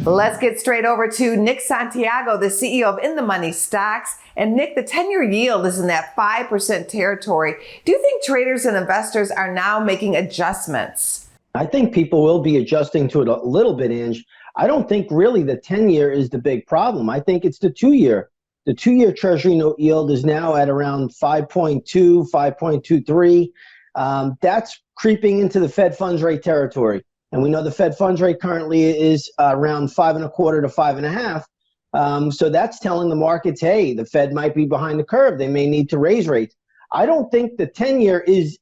Let's get straight over to Nick Santiago, the CEO of In the Money Stocks. And Nick, the 10-year yield is in that 5% territory. Do you think traders and investors are now making adjustments? I think people will be adjusting to it a little bit, Ange. I don't think really the 10-year is the big problem. I think it's the 2-year. The 2-year Treasury note yield is now at around 5.2, 5.23. That's creeping into the Fed funds rate territory. And we know the Fed funds rate currently is around 5.25 to 5.5. So that's telling the markets, hey, the Fed might be behind the curve. They may need to raise rates. I don't think the 10-year is,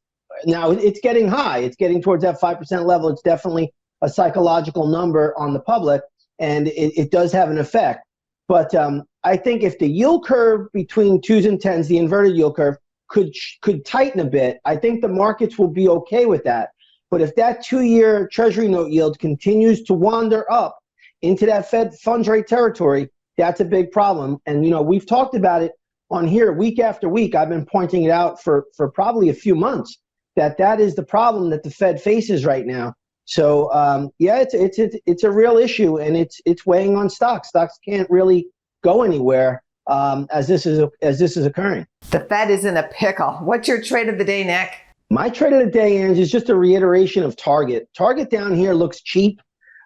now it's getting high. It's getting towards that 5% level. It's definitely a psychological number on the public, and it does have an effect. But I think if the yield curve between 2s and 10s, the inverted yield curve, could tighten a bit, I think the markets will be okay with that. But if that 2-year Treasury note yield continues to wander up into that Fed funds rate territory, that's a big problem. And, you know, we've talked about it on here week after week. I've been pointing it out for probably a few months that is the problem that the Fed faces right now. So, yeah, it's a real issue, and it's weighing on stocks. Stocks can't really go anywhere as this is occurring. The Fed is in a pickle. What's your trade of the day, Nick? My trade of the day, Ange, is just a reiteration of Target. Target down here looks cheap.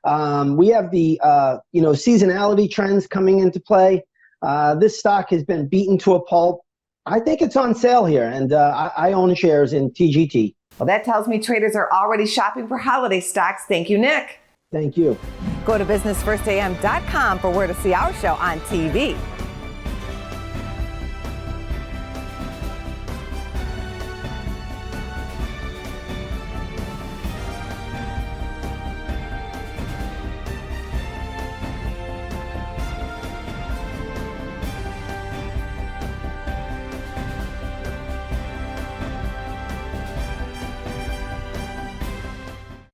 We have the seasonality trends coming into play. This stock has been beaten to a pulp. I think it's on sale here, and I own shares in TGT. Well, that tells me traders are already shopping for holiday stocks. Thank you, Nick. Thank you. Go to businessfirstam.com for where to see our show on TV.